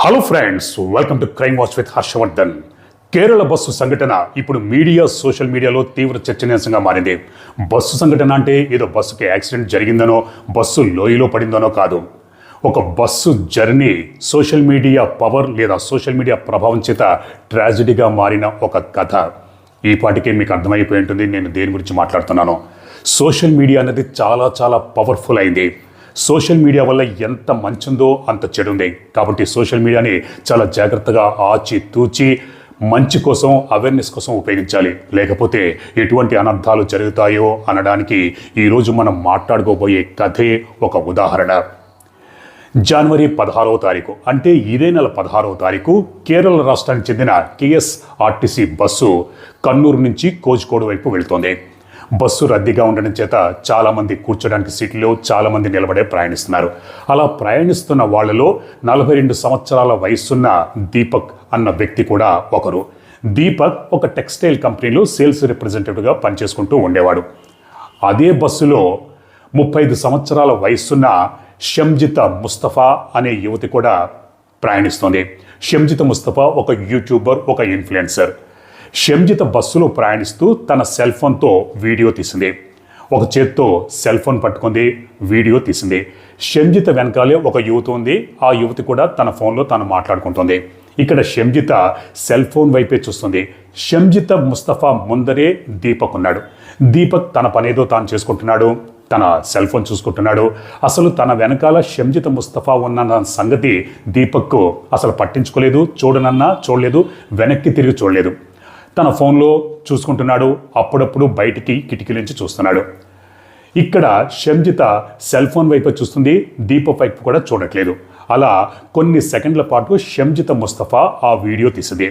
Hello friends, welcome to crime watch with Harshavardhan. Kerala bus సంఘటన ఇప్పుడు social మీడియాలో తీవ్ర చర్చనీయాంశంగా మారింది. బస్సు సంఘటన అంటే ఏదో బస్సుకి యాక్సిడెంట్ జరిగిందనో, బస్సు లోయలో పడిందనో కాదు. ఒక bus journey social media power లేదా సోషల్ మీడియా ప్రభావం చేత ట్రాజడీగా మారిన ఒక కథ. ఈ పాటికే మీకు అర్థమైపోయి ఉంటుంది నేను దేని గురించి మాట్లాడుతున్నాను. సోషల్ మీడియా అనేది చాలా చాలా పవర్ఫుల్ అయింది. సోషల్ మీడియా వల్ల ఎంత మంచి ఉందో అంత చెడు ఉంది. కాబట్టి సోషల్ మీడియాని చాలా జాగ్రత్తగా ఆచి తూచి మంచి కోసం, అవేర్నెస్ కోసం ఉపయోగించాలి. లేకపోతే ఎటువంటి అనర్థాలు జరుగుతాయో అనడానికి ఈరోజు మనం మాట్లాడుకోబోయే కథే ఒక ఉదాహరణ. జనవరి 16వ తారీఖు అంటే ఇదే నెల 16వ తారీఖు కేరళ రాష్ట్రానికి చెందిన కేఎస్ఆర్టీసీ బస్సు కన్నూరు నుంచి కోజికోడ్ వైపు వెళుతోంది. బస్సు రద్దీగా ఉండడం చేత చాలామంది కూర్చోడానికి సీట్లు, చాలామంది నిలబడే ప్రయాణిస్తున్నారు. అలా ప్రయాణిస్తున్న వాళ్ళలో 42 సంవత్సరాల వయసున్న దీపక్ అన్న వ్యక్తి కూడా ఒకరు. దీపక్ ఒక టెక్స్టైల్ కంపెనీలో సేల్స్ రిప్రజెంటేటివ్గా పనిచేసుకుంటూ ఉండేవాడు. అదే బస్సులో 35 సంవత్సరాల వయసున్న షంజిత ముస్తఫా అనే యువతి కూడా ప్రయాణిస్తోంది. షంజిత ముస్తఫా ఒక యూట్యూబర్, ఒక ఇన్ఫ్లుయెన్సర్. షంజిత బస్సులో ప్రయాణిస్తూ తన సెల్ ఫోన్తో వీడియో తీసింది. ఒక చేత్తో సెల్ ఫోన్ పట్టుకుంది, వీడియో తీసింది. షంజిత వెనకాలే ఒక యువతి ఉంది. ఆ యువతి కూడా తన ఫోన్లో తను మాట్లాడుకుంటుంది. ఇక్కడ షంజిత సెల్ ఫోన్ వైపే చూస్తుంది. షంజిత ముస్తఫా ముందరే దీపక్ ఉన్నాడు. దీపక్ తన పనేదో తాను చేసుకుంటున్నాడు, తన సెల్ ఫోన్ చూసుకుంటున్నాడు. అసలు తన వెనకాల షంజిత ముస్తఫా ఉన్న సంగతి దీపక్ అసలు పట్టించుకోలేదు. చూడనన్నా చూడలేదు, వెనక్కి తిరిగి చూడలేదు. తన ఫోన్లో చూసుకుంటున్నాడు. అప్పుడప్పుడు బయటికి కిటికీ నుంచి చూస్తున్నాడు. ఇక్కడ షంజిత సెల్ ఫోన్ వైపు చూస్తుంది, దీపక్ వైపు కూడా చూడట్లేదు. అలా కొన్ని సెకండ్ల పాటు షంజిత ముస్తఫా ఆ వీడియో తీసింది.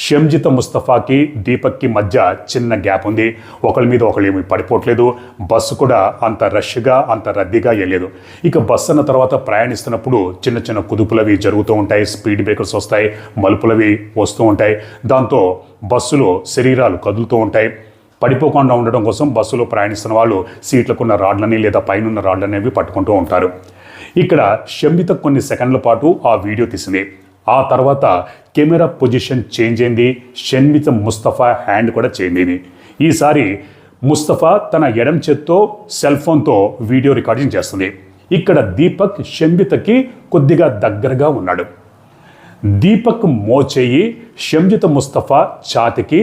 షంజిత ముస్తఫాకి దీపక్కి మధ్య చిన్న గ్యాప్ ఉంది. ఒకరి మీద ఒకళ్ళు ఏమి పడిపోవట్లేదు. బస్సు కూడా అంత రష్గా, అంత రద్దీగా వెళ్ళలేదు. ఇక బస్సు అన్న తర్వాత ప్రయాణిస్తున్నప్పుడు చిన్న చిన్న కుదుపులవి జరుగుతూ ఉంటాయి, స్పీడ్ బ్రేకర్స్ వస్తాయి, మలుపులవి వస్తూ ఉంటాయి. దాంతో బస్సులో శరీరాలు కదులుతూ ఉంటాయి. పడిపోకుండా ఉండడం కోసం బస్సులో ప్రయాణిస్తున్న వాళ్ళు సీట్లకున్న రాడ్లని లేదా పైనున్న రాడ్లనేవి పట్టుకుంటూ ఉంటారు. ఇక్కడ షంజిత కొన్ని సెకండ్ల పాటు ఆ వీడియో తీసింది. ఆ తర్వాత కెమెరా పొజిషన్ చేంజ్ అయింది. షంజిత ముస్తఫా హ్యాండ్ కూడా చేంజ్ అయింది. ఈసారి ముస్తఫా తన ఎడం చేత్తో సెల్ ఫోన్తో వీడియో రికార్డింగ్ చేస్తుంది. ఇక్కడ దీపక్ షంజితకి కొద్దిగా దగ్గరగా ఉన్నాడు. దీపక్ మోచేయి షంజిత ముస్తఫా ఛాతికి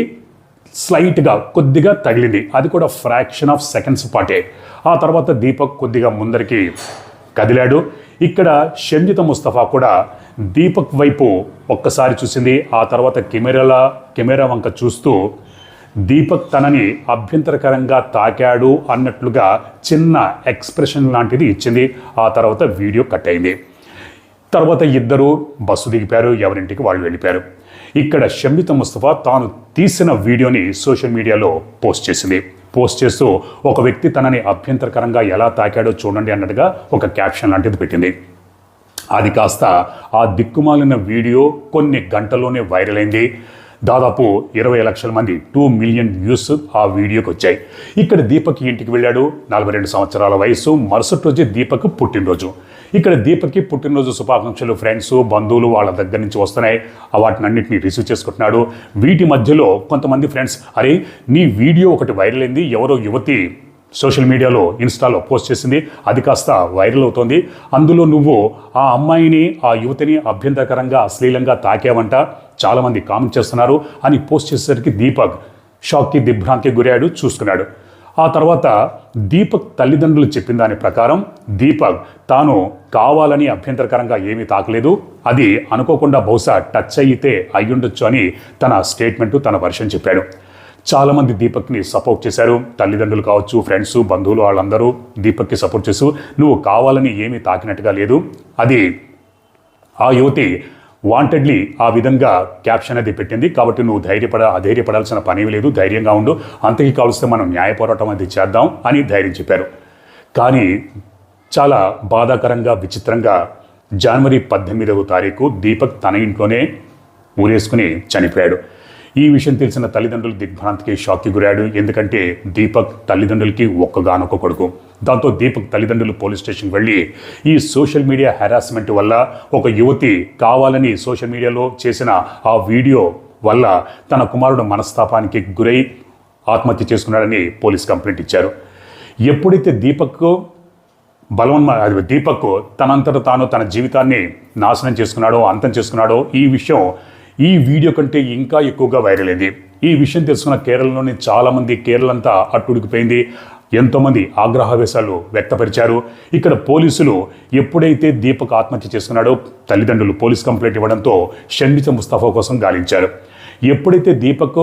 స్లైట్గా కొద్దిగా తగిలింది. అది కూడా ఫ్రాక్షన్ ఆఫ్ సెకండ్స్ పాటే. ఆ తర్వాత దీపక్ కొద్దిగా ముందరికి కదిలాడు. ఇక్కడ షంజిత ముస్తఫా కూడా దీపక్ వైపు ఒక్కసారి చూసింది. ఆ తర్వాత కెమెరా వంక చూస్తూ దీపక్ తనని అభ్యంతరకరంగా తాకాడు అన్నట్లుగా చిన్న ఎక్స్ప్రెషన్ లాంటిది ఇచ్చింది. ఆ తర్వాత వీడియో కట్ అయింది. తర్వాత ఇద్దరు బస్సు దిగిపారు, ఎవరింటికి వాళ్ళు వెళ్ళిపోయారు. ఇక్కడ షంజిత ముస్తఫా తాను తీసిన వీడియోని సోషల్ మీడియాలో పోస్ట్ చేసింది. పోస్ట్ చేస్తూ ఒక వ్యక్తి తనని అభ్యంతరకరంగా ఎలా తాకాడో చూడండి అన్నట్టుగా ఒక క్యాప్షన్ లాంటిది పెట్టింది. అది కాస్త ఆ దిక్కుమాలిన వీడియో కొన్ని గంటల్లోనే వైరల్ అయింది. దాదాపు 20 లక్షల మంది, 2 మిలియన్ వ్యూస్ ఆ వీడియోకి వచ్చాయి. ఇక్కడ దీపక్ ఇంటికి వెళ్ళాడు. 42 సంవత్సరాల వయసు. మరుసటి రోజే దీపక్ పుట్టినరోజు. ఇక్కడ దీపక్కి పుట్టినరోజు శుభాకాంక్షలు ఫ్రెండ్స్, బంధువులు వాళ్ళ దగ్గర నుంచి వస్తున్నాయి. వాటిని అన్నింటినీ రిసీవ్ చేసుకుంటున్నాడు. వీటి మధ్యలో కొంతమంది ఫ్రెండ్స్, అరే నీ వీడియో ఒకటి వైరల్ అయింది, ఎవరో యువతి సోషల్ మీడియాలో ఇన్స్టాలో పోస్ట్ చేసింది, అది కాస్త వైరల్ అవుతోంది. అందులో నువ్వు ఆ అమ్మాయిని, ఆ యువతిని అభ్యంతరకరంగా అశ్లీలంగా తాకావంట, చాలామంది కామెంట్ చేస్తున్నారు అని పోస్ట్ చేసేసరికి దీపక్ షాక్కి, దిగ్భ్రాంతికి గురయ్యాడు, చూసుకున్నాడు. ఆ తర్వాత దీపక్ తల్లిదండ్రులు చెప్పిన దాని ప్రకారం దీపక్ తాను కావాలని అభ్యంతరకరంగా ఏమీ తాకలేదు, అది అనుకోకుండా బహుశా టచ్ అయితే అయ్యుండొచ్చు అని తన స్టేట్మెంటు, తన వర్షన్ చెప్పాడు. చాలామంది దీపక్ని సపోర్ట్ చేశారు. తల్లిదండ్రులు కావచ్చు, ఫ్రెండ్స్, బంధువులు వాళ్ళందరూ దీపక్కి సపోర్ట్ చేస్తూ నువ్వు కావాలని ఏమీ తాకినట్టుగా లేదు, అది ఆ యువతి వాంటెడ్లీ ఆ విధంగా క్యాప్షన్ అది పెట్టింది, కాబట్టి నువ్వు అధైర్యపడాల్సిన పని లేదు, ధైర్యంగా ఉండు, అంతకి కావలిస్తే మనం న్యాయ పోరాటం అది చేద్దాం అని ధైర్యం చెప్పారు. కానీ చాలా బాధాకరంగా, విచిత్రంగా జనవరి 18వ తారీఖు దీపక్ తన ఇంట్లోనే ఊరేసుకుని చనిపోయాడు. ఈ విషయం తెలిసిన తల్లిదండ్రులు దిగ్భ్రాంతికి షాక్కి గురాడు. ఎందుకంటే దీపక్ తల్లిదండ్రులకి ఒక్కగానొక్క కొడుకు. దాంతో దీపక్ తల్లిదండ్రులు పోలీస్ స్టేషన్కి వెళ్ళి ఈ సోషల్ మీడియా హెరాస్మెంట్ వల్ల ఒక యువతి కావాలని సోషల్ మీడియాలో చేసిన ఆ వీడియో వల్ల తన కుమారుడు మనస్తాపానికి గురై ఆత్మహత్య చేసుకున్నాడని పోలీస్ కంప్లైంట్ ఇచ్చారు. ఎప్పుడైతే దీపక్ తనంతట తాను తన జీవితాన్ని నాశనం చేసుకున్నాడో, అంతం చేసుకున్నాడో, ఈ విషయం ఈ వీడియో కంటే ఇంకా ఎక్కువగా వైరల్ అయింది. ఈ విషయం తెలుసుకున్న కేరళలోని చాలామంది, కేరళ అంతా అట్టుడికిపోయింది. ఎంతోమంది ఆగ్రహావేశాలు వ్యక్తపరిచారు. ఇక్కడ పోలీసులు ఎప్పుడైతే దీపక్ ఆత్మహత్య చేసుకున్నాడో తల్లిదండ్రులు పోలీస్ కంప్లైంట్ ఇవ్వడంతో షన్మిత ముస్తఫా కోసం గాలించారు. ఎప్పుడైతే దీపక్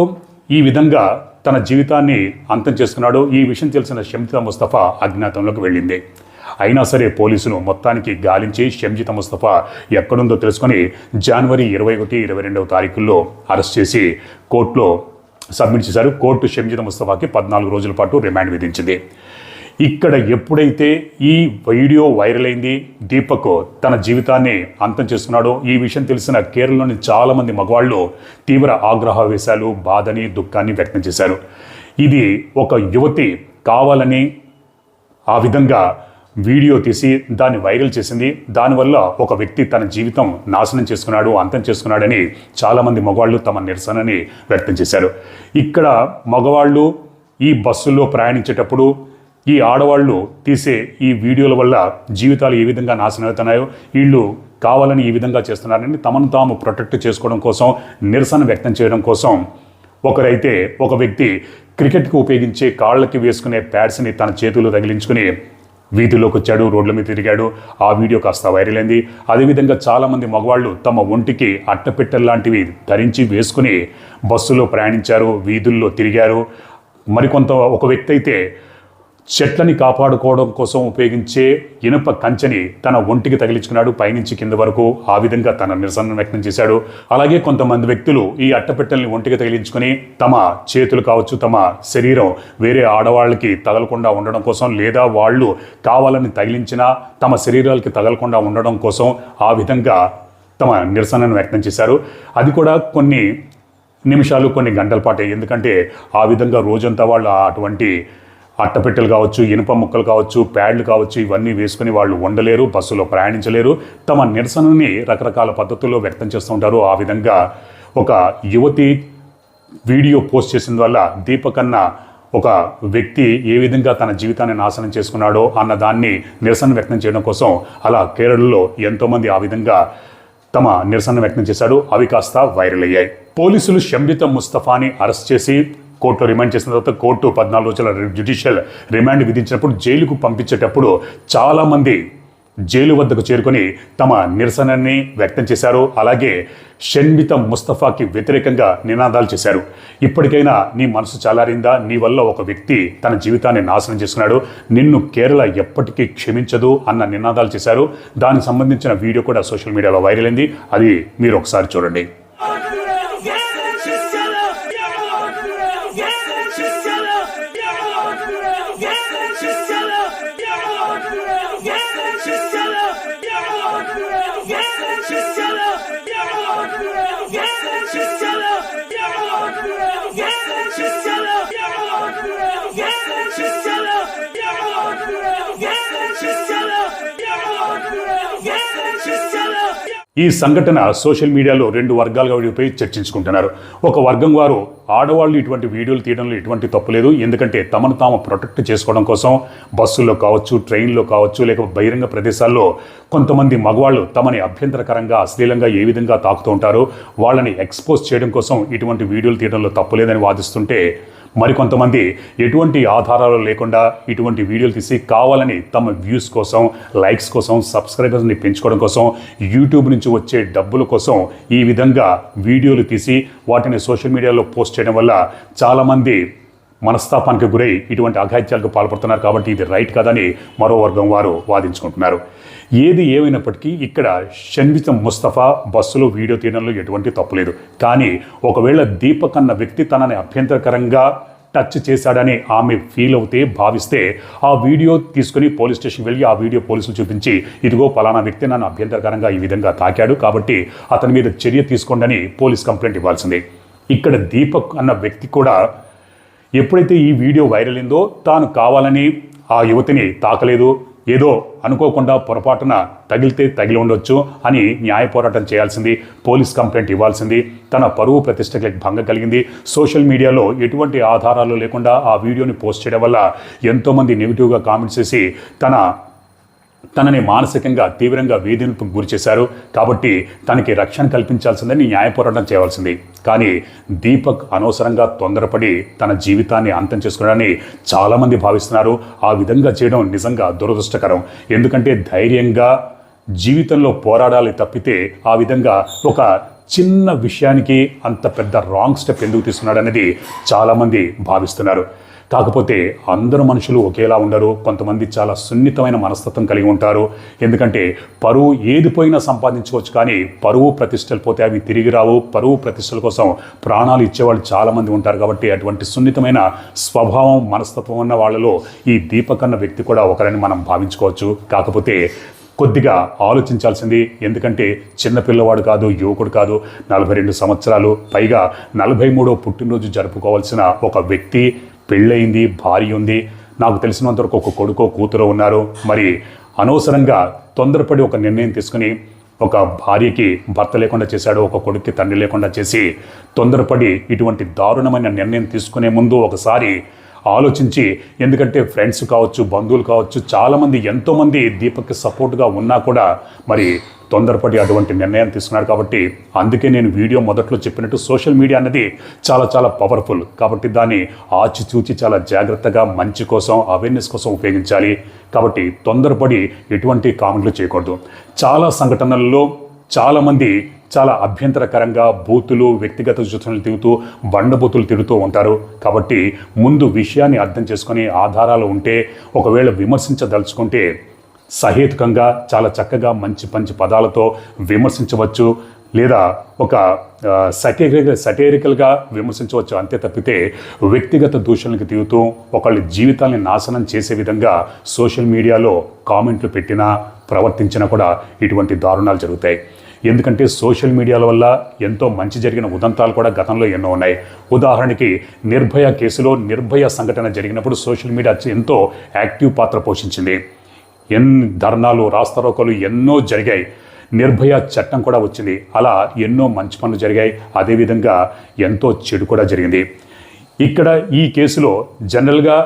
ఈ విధంగా తన జీవితాన్ని అంతం చేసుకున్నాడో ఈ విషయం తెలిసిన షన్మిత ముస్తఫా అజ్ఞాతంలోకి వెళ్ళింది. అయినా సరే పోలీసులు మొత్తానికి గాలించి షంజిత ముస్తఫా ఎక్కడుందో తెలుసుకొని జనవరి 21, 22వ తారీఖుల్లో అరెస్ట్ చేసి కోర్టులో సబ్మిట్ చేశారు. కోర్టు షంజిత ముస్తఫాకి 14 రోజుల పాటు రిమాండ్ విధించింది. ఇక్కడ ఎప్పుడైతే ఈ వీడియో వైరల్ అయింది, దీపక్ తన జీవితాన్ని అంతం చేసుకున్నాడో ఈ విషయం తెలిసిన కేరళలోని చాలామంది మగవాళ్ళు తీవ్ర ఆగ్రహావేశాలు, బాధని, దుఃఖాన్ని వ్యక్తం చేశారు. ఇది ఒక యువతి కావాలని ఆ విధంగా వీడియో తీసి దాన్ని వైరల్ చేసింది. దానివల్ల ఒక వ్యక్తి తన జీవితం నాశనం చేసుకున్నాడు, అంతం చేసుకున్నాడని చాలామంది మగవాళ్ళు తమ నిరసనని వ్యక్తం చేశారు. ఇక్కడ మగవాళ్ళు ఈ బస్సుల్లో ప్రయాణించేటప్పుడు ఈ ఆడవాళ్ళు తీసే ఈ వీడియోల వల్ల జీవితాలు ఏ విధంగా నాశనం అవుతున్నాయో, వీళ్ళు కావాలని ఈ విధంగా చేస్తున్నారని తమను తాము ప్రొటెక్ట్ చేసుకోవడం కోసం, నిరసన వ్యక్తం చేయడం కోసం ఒకరైతే ఒక వ్యక్తి క్రికెట్కి ఉపయోగించే కాళ్ళకి వేసుకునే ప్యాడ్స్ని తన చేతులు తగిలించుకుని వీధిలోకి వచ్చాడు, రోడ్ల మీద తిరిగాడు. ఆ వీడియో కాస్త వైరల్ అయింది. అదేవిధంగా చాలామంది మగవాళ్ళు తమ ఒంటికి అట్టపెట్టెల్లాంటివి ధరించి వేసుకుని బస్సులో ప్రయాణించారు, వీధుల్లో తిరిగారు. ఒక వ్యక్తి అయితే చెట్లని కాపాడుకోవడం కోసం ఉపయోగించే ఇనుప కంచెని తన ఒంటికి తగిలించుకున్నాడు, పైనుంచి కింద వరకు. ఆ విధంగా తన నిరసన వ్యక్తం చేశాడు. అలాగే కొంతమంది వ్యక్తులు ఈ అట్టపెట్టెల్ని ఒంటికి తగిలించుకొని తమ చేతులు కావచ్చు, తమ శరీరం వేరే ఆడవాళ్ళకి తగలకుండా ఉండడం కోసం, లేదా వాళ్ళు కావాలని తగిలించినా తమ శరీరాలకి తగలకుండా ఉండడం కోసం ఆ విధంగా తమ నిరసనను వ్యక్తం చేశారు. అది కూడా కొన్ని నిమిషాలు, కొన్ని గంటల పాటే. ఎందుకంటే ఆ విధంగా రోజంతా వాళ్ళు అటువంటి అట్టపెట్టెలు కావచ్చు, ఇనుప ముక్కలు కావచ్చు, ప్యాడ్లు కావచ్చు, ఇవన్నీ వేసుకుని వాళ్ళు ఉండలేరు, బస్సులో ప్రయాణించలేరు. తమ నిరసనని రకరకాల పద్ధతుల్లో వ్యక్తం చేస్తూ ఉంటారు. ఆ విధంగా ఒక యువతి వీడియో పోస్ట్ చేసిన వల్ల దీపక్ అన్న ఒక వ్యక్తి ఏ విధంగా తన జీవితాన్ని నాశనం చేసుకున్నాడో అన్న దాన్ని నిరసన వ్యక్తం చేయడం కోసం అలా కేరళలో ఎంతోమంది ఆ విధంగా తమ నిరసన వ్యక్తం చేశాడు. అవి కాస్త వైరల్ అయ్యాయి. పోలీసులు షంజిత ముస్తఫాని అరెస్ట్ చేసి కోర్టులో రిమాండ్ చేసిన తర్వాత కోర్టు 14 రోజుల జ్యుడిషియల్ రిమాండ్ విధించినప్పుడు జైలుకు పంపించేటప్పుడు చాలామంది జైలు వద్దకు చేరుకొని తమ నిరసనని వ్యక్తం చేశారు. అలాగే షన్మిత ముస్తఫాకి వ్యతిరేకంగా నినాదాలు చేశారు. ఇప్పటికైనా నీ మనసు చల్లారిందా? నీ వల్ల ఒక వ్యక్తి తన జీవితాన్ని నాశనం చేసుకున్నాడు, నిన్ను కేరళ ఎప్పటికీ క్షమించదు అన్న నినాదాలు చేశారు. దానికి సంబంధించిన వీడియో కూడా సోషల్ మీడియాలో వైరల్ అయింది. అది మీరు ఒకసారి చూడండి. ఈ సంఘటన సోషల్ మీడియాలో 2 వర్గాలుగా విడిపోయి చర్చించుకుంటున్నారు. ఒక వర్గం వారు ఆడవాళ్ళు ఇటువంటి వీడియోలు తీయడంలో ఎటువంటి తప్పు లేదు, ఎందుకంటే తమను తాము ప్రొటెక్ట్ చేసుకోవడం కోసం బస్సుల్లో కావచ్చు, ట్రైన్లో కావచ్చు, లేక బహిరంగ ప్రదేశాల్లో కొంతమంది మగవాళ్ళు తమని అభ్యంతరకరంగా, అశ్లీలంగా ఏ విధంగా తాకుతూ ఉంటారో వాళ్ళని ఎక్స్పోజ్ చేయడం కోసం ఇటువంటి వీడియోలు తీయడంలో తప్పు లేదని వాదిస్తుంటే, మరికొంతమంది ఎటువంటి ఆధారాలు లేకుండా ఇటువంటి వీడియోలు తీసి కావాలని తమ వ్యూస్ కోసం, లైక్స్ కోసం, సబ్స్క్రైబర్స్ని పెంచుకోవడం కోసం, యూట్యూబ్ నుంచి వచ్చే డబ్బుల కోసం ఈ విధంగా వీడియోలు తీసి వాటిని సోషల్ మీడియాలో పోస్ట్ చేయడం వల్ల చాలామంది మనస్తాపానికి గురై ఇటువంటి అఘాయిత్యాలకు పాల్పడుతున్నారు. కాబట్టి ఇది రైట్ కాదని మరో వర్గం వారు వాదించుకుంటున్నారు. ఏది ఏమైనప్పటికీ ఇక్కడ షన్మిత ముస్తఫా బస్సులో వీడియో తీయడంలో ఎటువంటి తప్పులేదు. కానీ ఒకవేళ దీపక్ అన్న వ్యక్తి తనని అభ్యంతరకరంగా టచ్ చేశాడని ఆమె ఫీల్ అవుతే, భావిస్తే ఆ వీడియో తీసుకుని పోలీస్ స్టేషన్కి వెళ్ళి ఆ వీడియో పోలీసులు చూపించి, ఇదిగో పలానా వ్యక్తి నన్ను అభ్యంతరకరంగా ఈ విధంగా తాకాడు, కాబట్టి అతని మీద చర్య తీసుకోండి అని పోలీస్ కంప్లైంట్ ఇవ్వాల్సిందే. ఇక్కడ దీపక్ అన్న వ్యక్తి కూడా ఎప్పుడైతే ఈ వీడియో వైరల్ అయిందో తాను కావాలని ఆ యువతిని తాకలేదు, ఏదో అనుకోకుండా పొరపాటున తగిలితే తగిలి ఉండొచ్చు అని న్యాయ పోరాటం చేయాల్సింది, పోలీస్ కంప్లైంట్ ఇవ్వాల్సింది, తన పరువు ప్రతిష్టలకు భంగం కలిగింది. సోషల్ మీడియాలో ఎటువంటి ఆధారాలు లేకుండా ఆ వీడియోని పోస్ట్ చేయడం వల్ల ఎంతోమంది నెగిటివ్గా కామెంట్స్ చేసి తనని మానసికంగా తీవ్రంగా వేధింపుకు గురి చేశారు. కాబట్టి తనకి రక్షణ కల్పించాల్సిందని న్యాయ పోరాటం చేయవలసింది. కానీ దీపక్ అనవసరంగా తొందరపడి తన జీవితాన్ని అంతం చేసుకున్నాడని చాలామంది భావిస్తున్నారు. ఆ విధంగా చేయడం నిజంగా దురదృష్టకరం. ఎందుకంటే ధైర్యంగా జీవితంలో పోరాడాలి తప్పితే ఆ విధంగా ఒక చిన్న విషయానికి అంత పెద్ద రాంగ్ స్టెప్ ఎందుకు తీసుకున్నాడనేది చాలామంది భావిస్తున్నారు. కాకపోతే అందరు మనుషులు ఒకేలా ఉండరు. కొంతమంది చాలా సున్నితమైన మనస్తత్వం కలిగి ఉంటారు. ఎందుకంటే పరువు ఏది పోయినా సంపాదించుకోవచ్చు, కానీ పరువు ప్రతిష్టలు పోతే అవి తిరిగి రావు. పరువు ప్రతిష్టల కోసం ప్రాణాలు ఇచ్చేవాళ్ళు చాలామంది ఉంటారు. కాబట్టి అటువంటి సున్నితమైన స్వభావం మనస్తత్వం ఉన్న వాళ్ళలో ఈ దీపక్ అన్న వ్యక్తి కూడా ఒకరని మనం భావించుకోవచ్చు. కాకపోతే కొద్దిగా ఆలోచించాల్సింది. ఎందుకంటే చిన్నపిల్లవాడు కాదు, యువకుడు కాదు, 42 సంవత్సరాలు, పైగా 43వ పుట్టినరోజు జరుపుకోవాల్సిన ఒక వ్యక్తి. పెళ్ళయింది, భార్య ఉంది, నాకు తెలిసినంతవరకు ఒక కొడుకో కూతురు ఉన్నారు. మరి అనవసరంగా తొందరపడి ఒక నిర్ణయం తీసుకుని ఒక భార్యకి భర్త లేకుండా చేశాడు, ఒక కొడుక్కి తండ్రి లేకుండా చేసి తొందరపడి ఇటువంటి దారుణమైన నిర్ణయం తీసుకునే ముందు ఒకసారి ఆలోచించి, ఎందుకంటే ఫ్రెండ్స్ కావచ్చు, బంధువులు కావచ్చు, చాలామంది ఎంతోమంది దీపక్కి సపోర్ట్గా ఉన్నా కూడా మరి తొందరపడి అటువంటి నిర్ణయం తీసుకున్నాడు. కాబట్టి అందుకే నేను వీడియో మొదట్లో చెప్పినట్టు సోషల్ మీడియా అన్నది చాలా చాలా పవర్ఫుల్. కాబట్టి దాన్ని ఆచితూచి చాలా జాగ్రత్తగా మంచి కోసం, అవేర్నెస్ కోసం ఉపయోగించాలి. కాబట్టి తొందరపడి ఎటువంటి కామెంట్లు చేయకూడదు. చాలా సంఘటనల్లో చాలామంది చాలా అభ్యంతరకరంగా బూతులు, వ్యక్తిగత సూచనలు తిరుగుతూ బండబూతులు తిరుగుతూ ఉంటారు. కాబట్టి ముందు విషయాన్ని అర్థం చేసుకొని ఆధారాలు ఉంటే, ఒకవేళ విమర్శించదలుచుకుంటే సహేతుకంగా చాలా చక్కగా మంచి మంచి పదాలతో విమర్శించవచ్చు, లేదా ఒక సటేరికల్గా విమర్శించవచ్చు. అంతే తప్పితే వ్యక్తిగత దూషణలకు తిరుగుతూ ఒకళ్ళ జీవితాన్ని నాశనం చేసే విధంగా సోషల్ మీడియాలో కామెంట్లు పెట్టినా ప్రవర్తించినా కూడా ఇటువంటి దారుణాలు జరుగుతాయి. ఎందుకంటే సోషల్ మీడియాల వల్ల ఎంతో మంచి జరిగిన ఉదంతాలు కూడా గతంలో ఎన్నో ఉన్నాయి. ఉదాహరణకి నిర్భయ కేసులో, నిర్భయ సంఘటన జరిగినప్పుడు సోషల్ మీడియా ఎంతో యాక్టివ్ పాత్ర పోషించింది. ఎన్ని ధర్నాలు, రాస్తారోకోలు ఎన్నో జరిగాయి. నిర్భయ చట్టం కూడా వచ్చింది. అలా ఎన్నో మంచి పనులు జరిగాయి. అదేవిధంగా ఎంతో చెడు కూడా జరిగింది. ఇక్కడ ఈ కేసులో జనరల్గా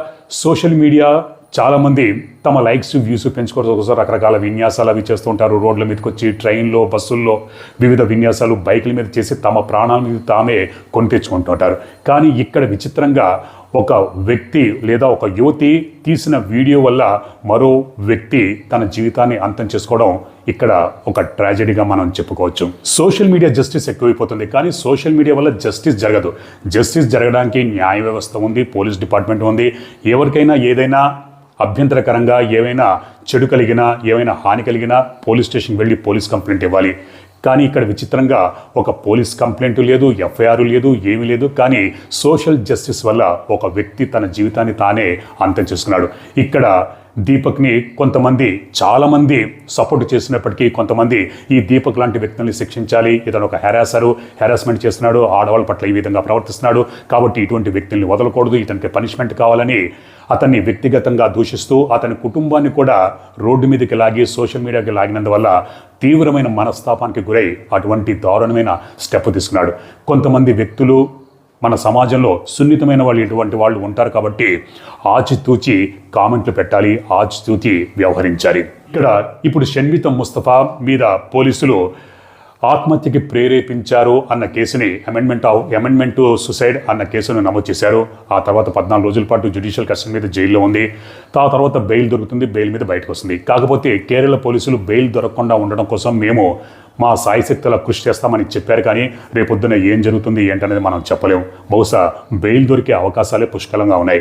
సోషల్ మీడియా చాలామంది తమ లైక్స్, వ్యూస్ పెంచుకోవడం కోసం రకరకాల విన్యాసాలు అవి చేస్తూ ఉంటారు. రోడ్ల మీదకి వచ్చి, ట్రైన్లో, బస్సుల్లో వివిధ విన్యాసాలు, బైకుల మీద చేసి తమ ప్రాణాల మీద తామే కొని తెచ్చుకుంటుంటారు. కానీ ఇక్కడ విచిత్రంగా ఒక వ్యక్తి లేదా ఒక యువతి తీసిన వీడియో వల్ల మరో వ్యక్తి తన జీవితాన్ని అంతం చేసుకోవడం ఇక్కడ ఒక ట్రాజెడీగా మనం చెప్పుకోవచ్చు. సోషల్ మీడియా జస్టిస్ ఎక్కువైపోతుంది, కానీ సోషల్ మీడియా వల్ల జస్టిస్ జరగదు. జస్టిస్ జరగడానికి న్యాయ వ్యవస్థ ఉంది, పోలీస్ డిపార్ట్మెంట్ ఉంది. ఎవరికైనా ఏదైనా అభ్యంతరకరంగా ఏమైనా చెడు కలిగినా, ఏమైనా హాని కలిగినా పోలీస్ స్టేషన్కి వెళ్ళి పోలీస్ కంప్లైంట్ ఇవ్వాలి. కానీ ఇక్కడ విచిత్రంగా ఒక పోలీస్ కంప్లైంట్ లేదు, ఎఫ్ఐఆర్ లేదు, ఏమీ లేదు. కానీ సోషల్ జస్టిస్ వల్ల ఒక వ్యక్తి తన జీవితాన్ని తానే అంతం చేసుకున్నాడు. ఇక్కడ దీపక్ని కొంతమంది, చాలామంది సపోర్ట్ చేసినప్పటికీ కొంతమంది ఈ దీపక్ లాంటి వ్యక్తుల్ని శిక్షించాలి, ఇతను ఒక హెరాస్మెంట్ చేస్తున్నాడు, ఆడవాళ్ళ పట్ల ఈ విధంగా ప్రవర్తిస్తున్నాడు, కాబట్టి ఇటువంటి వ్యక్తుల్ని వదలకూడదు, ఇతనికి పనిష్మెంట్ కావాలని అతన్ని వ్యక్తిగతంగా దూషిస్తూ అతని కుటుంబాన్ని కూడా రోడ్డు మీదకి లాగి సోషల్ మీడియాకి లాగినందువల్ల తీవ్రమైన మనస్తాపానికి గురై అటువంటి దారుణమైన స్టెప్ తీసుకున్నాడు. కొంతమంది వ్యక్తులు మన సమాజంలో సున్నితమైన వాళ్ళు ఇటువంటి వాళ్ళు ఉంటారు. కాబట్టి ఆచితూచి కామెంట్లు పెట్టాలి, ఆచితూచి వ్యవహరించాలి. ఇక్కడ ఇప్పుడు షణ్మిత ముస్తఫా మీద పోలీసులు ఆత్మహత్యకి ప్రేరేపించారు అన్న కేసుని అమెండ్మెంట్ టు సుసైడ్ అన్న కేసును నమోదు చేశారు. ఆ తర్వాత 14 రోజుల పాటు జ్యుడిషియల్ కస్టడీ మీద జైల్లో ఉంది. ఆ తర్వాత బెయిల్ దొరుకుతుంది, బెయిల్ మీద బయటకు వస్తుంది. కాకపోతే కేరళ పోలీసులు బెయిల్ దొరకకుండా ఉండడం కోసం మేము మా సాయశక్తుల కృషి చేస్తామని చెప్పారు. కానీ రేపొద్దున ఏం జరుగుతుంది ఏంటనేది మనం చెప్పలేము. బహుశా బెయిల్ దొరికే అవకాశాలే పుష్కలంగా ఉన్నాయి.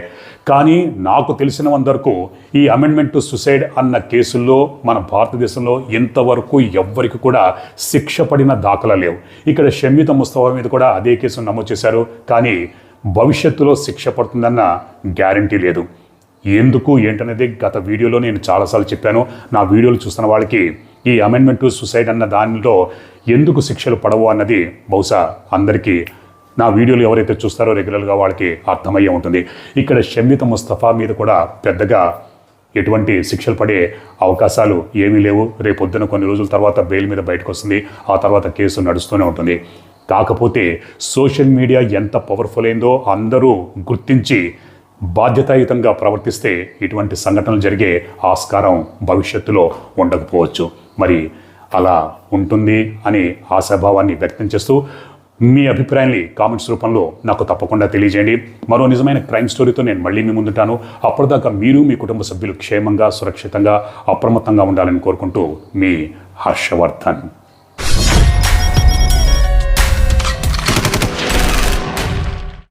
కానీ నాకు తెలిసినంతవరకు ఈ అమెండ్మెంట్ టు సుసైడ్ అన్న కేసుల్లో మన భారతదేశంలో ఇంతవరకు ఎవ్వరికి కూడా శిక్ష పడిన దాఖలా లేవు. ఇక్కడ షణ్మిత ముస్తఫా మీద కూడా అదే కేసును నమోదు చేశారు. కానీ భవిష్యత్తులో శిక్ష పడుతుందన్న గ్యారంటీ లేదు. ఎందుకు ఏంటనేది గత వీడియోలో నేను చాలాసార్లు చెప్పాను. నా వీడియోలు చూస్తున్న వాళ్ళకి ఈ అమెండ్మెంట్ టు సుసైడ్ అన్న దానిలో ఎందుకు శిక్షలు పడవు అన్నది బహుశా అందరికీ నా వీడియోలు ఎవరైతే చూస్తారో రెగ్యులర్గా వాళ్ళకి అర్థమయ్యే ఉంటుంది. ఇక్కడ షమీత ముస్తఫా మీద కూడా పెద్దగా ఎటువంటి శిక్షలు పడే అవకాశాలు ఏమీ లేవు. రేపొద్దున కొన్ని రోజుల తర్వాత బెయిల్ మీద బయటకు వస్తుంది, ఆ తర్వాత కేసు నడుస్తూనే ఉంటుంది. కాకపోతే సోషల్ మీడియా ఎంత పవర్ఫుల్ అయిందో అందరూ గుర్తించి బాధ్యతాయుతంగా ప్రవర్తిస్తే ఇటువంటి సంఘటనలు జరిగే ఆస్కారం భవిష్యత్తులో ఉండకపోవచ్చు. మరి అలా ఉంటుంది అని ఆశాభావాన్ని వ్యక్తం చేస్తూ మీ అభిప్రాయాన్ని కామెంట్స్ రూపంలో నాకు తప్పకుండా తెలియజేయండి. మరో నిజమైన క్రైమ్ స్టోరీతో నేను మళ్ళీ మీ ముందుంటాను. అప్పటిదాకా మీరు మీ కుటుంబ సభ్యులు క్షేమంగా, సురక్షితంగా, అప్రమత్తంగా ఉండాలని కోరుకుంటూ మీ హర్షవర్ధన్.